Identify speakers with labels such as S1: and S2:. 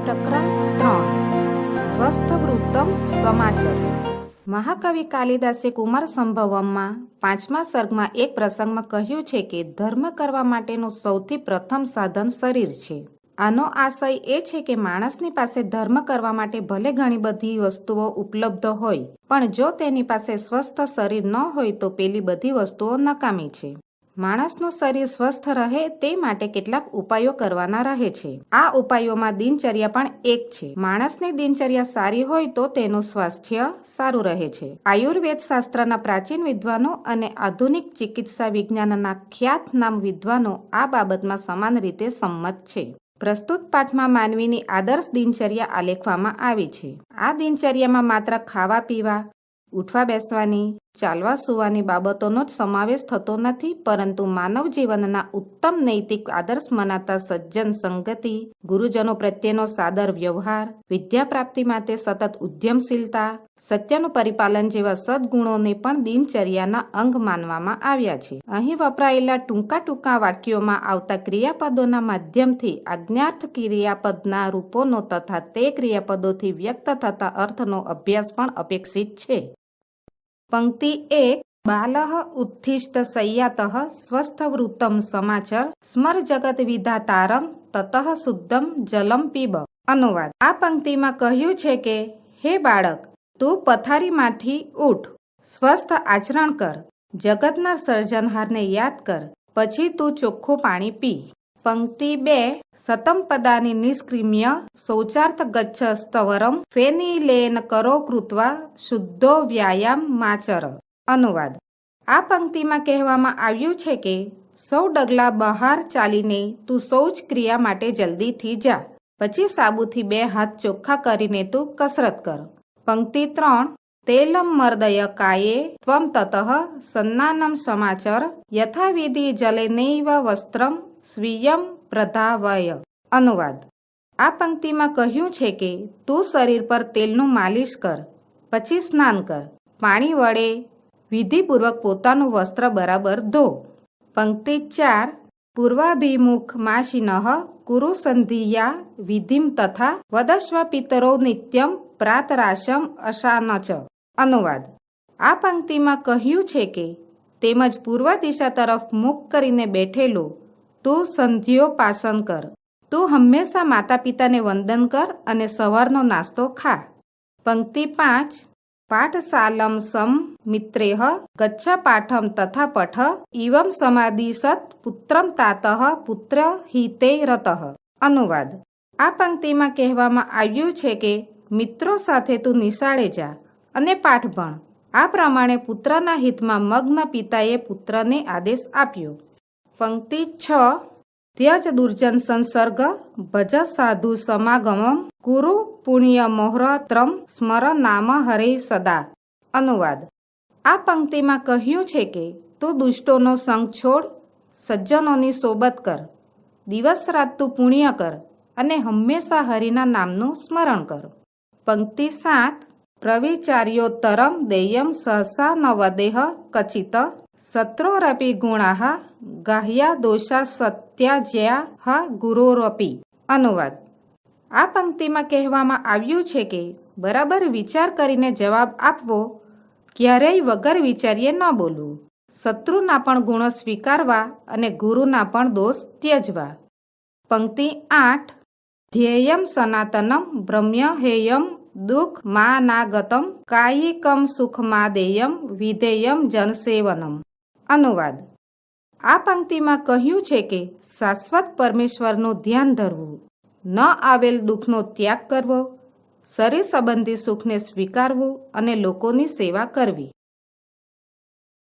S1: પ્રકરણ 3 સ્વસ્થ વૃત્તમ સમાચાર। મહાકવિ કાલિદાસે કુમાર સંભવમમાં 5મા સર્ગમાં એક પ્રસંગમાં કહ્યું છે કે ધર્મ કરવા માટેનું સૌથી પ્રથમ સાધન શરીર છે। આનો આશય એ છે કે માણસની પાસે ધર્મ કરવા માટે ભલે ઘણી બધી વસ્તુઓ ઉપલબ્ધ હોય, પણ જો તેની પાસે સ્વસ્થ શરીર ન હોય તો પેલી બધી વસ્તુઓ નકામી છે। માણસનું શરીર સ્વસ્થ રહે તે માટે કેટલાક ઉપાયો કરવાના રહે છે। આ ઉપાયોમાં દિનચર્યા પણ એક છે। માણસની દિનચર્યા સારી હોય તો તેનું સ્વાસ્થ્ય સારું રહે છે। આયુર્વેદ શાસ્ત્રના પ્રાચીન વિદ્વાનો અને આધુનિક ચિકિત્સા વિજ્ઞાનના ખ્યાતનામ વિદ્વાનો આ બાબતમાં સમાન રીતે સંમત છે। પ્રસ્તુત પાઠમાં માનવીની આદર્શ દિનચર્યા આલેખવામાં આવી છે। આ દિનચર્યામાં માત્ર ખાવા પીવા, ઉઠવા બેસવાની, ચાલવા સુવાની બાબતોનો જ સમાવેશ થતો નથી, પરંતુ માનવ જીવનના ઉત્તમ નૈતિક આદર્શ મનાતા સજ્જન સંગતિ, ગુરુજનો પ્રત્યેનો સાદર વ્યવહાર, વિદ્યા પ્રાપ્તિ માટે સતત ઉદ્યમશીલતા, સત્યનું પરિપાલન જેવા સદગુણોને પણ દિનચર્યાના અંગ માનવામાં આવ્યા છે। અહીં વપરાયેલા ટૂંકા વાક્યોમાં આવતા ક્રિયાપદોના માધ્યમથી આજ્ઞાર્થ ક્રિયાપદના રૂપોનો તથા તે ક્રિયાપદોથી વ્યક્ત થતા અર્થનો અભ્યાસ પણ અપેક્ષિત છે। પંક્તિ 1 બાલઃ ઉત્થિષ્ટ શય્યાતઃ સ્વસ્થ વૃત્તમ સમાચર સ્મર જગત વિધાતારમ તતઃ શુદ્ધમ જલમ પીબ। અનુવાદ: આ પંક્તિમાં કહ્યું છે કે હે બાળક, તું પથારીમાંથી ઉઠ, સ્વસ્થ આચરણ કર, જગતના સર્જનહારને યાદ કર, પછી તું ચોખ્ખું પાણી પી। પંક્તિ 2 સતમ પદાની નિષ્ક્રિમ્ય શૌચાર્થ ગચ્છ સ્તવરમ ફેનિલેન કરો કૃત્વા શુદ્ધો વ્યાયામ માચર। અનુવાદ: આ પંક્તિમાં કહેવામાં આવ્યું છે કે સૌ ડગલા બહાર ચાલીને તું શૌચ ક્રિયા માટે જલ્દીથી જા, પછી સાબુથી 2 હાથ ચોખ્ખા કરીને તું કસરત કર। પંક્તિ 3 તૈલમ મર્દય કાયે ત્વમ તતઃ સન્નાનમ સમાચર યથાવિધિ જલેનૈવ વસ્ત્રમ સ્વીયમ પ્રધાવય। અનુવાદ: આ પંક્તિમાં કહ્યું છે કે તું શરીર પર તેલનું માલિશ કર, પછી સ્નાન કર, પાણી વડે વિધિપૂર્વક પોતાનું વસ્ત્ર બરાબર ધો। પંક્તિ 4 પૂર્વાભિમુખ માશિનઃ કુરુ સંધિયા વિધિમ તથા વદસ્વ પિતરો નિત્યમ પ્રાતરાશમ અશાનચ। અનુવાદ: આ પંક્તિમાં કહ્યું છે કે તેમજ પૂર્વ દિશા તરફ મુખ કરીને બેઠેલો તું સંધ્યોપાસન કર, તું હંમેશા માતા પિતાને વંદન કર અને સવારનો નાસ્તો ખા। પંક્તિ 5 પાઠશાલમ સમ મિત્રેહ ગચ્છ પાઠમ તથા પઠ ઇવમ સમાદિશત પુત્રમ તાતઃ પુત્ર હિતે રતઃ। અનુવાદ: આ પંક્તિમાં કહેવામાં આવ્યું છે કે મિત્રો સાથે તું નિશાળે જા અને પાઠ ભણ। આ પ્રમાણે પુત્રના હિતમાં મગ્ન પિતાએ પુત્રને આદેશ આપ્યો। પંક્તિ 6 ત્યજ દુર્જન સંસર્ગ ભજ સાધુ સમાગમમ કુરુ પુણ્ય મોહ્રત્રમ સ્મર નામ હરે સદા। અનુવાદ: આ પંક્તિમાં કહ્યું છે કે તું દુષ્ટોનો સંગ છોડ, સજ્જનોની સોબત કર, દિવસ રાત તું પુણ્ય કર અને હંમેશા હરિના નામનું સ્મરણ કર। પંક્તિ 7 પ્રવિચાર્યોત્તરમ દેયમ સહસા ન વદેહ કચિત સત્રોરપી ગુણાહ ગાહ્યા દોષા સત્યાજ્યા ગુરોરપી। અનુવાદ: આ પંક્તિમાં કહેવામાં આવ્યું છે કે બરાબર વિચાર કરીને જવાબ આપવો, ક્યારેય વગર વિચારીએ ન બોલવું, શત્રુના પણ ગુણો સ્વીકારવા અને ગુરુના પણ દોષ ત્યજવા। પંક્તિ 8 ધ્યેયમ સનાતનમ બ્રહ્મ્ય હેયમ દુઃખ માનાગતમ કાયિકમ સુખ માદેયમ વિધેયમ જનસેવનમ। અનુવાદ: આ પંક્તિમાં કહ્યું છે કે શાશ્વત પરમેશ્વરનું ધ્યાન ધરવું, ન આવેલ દુઃખનો ત્યાગ કરવો, શરીર સંબંધી સુખને સ્વીકારવું અને લોકોની સેવા કરવી।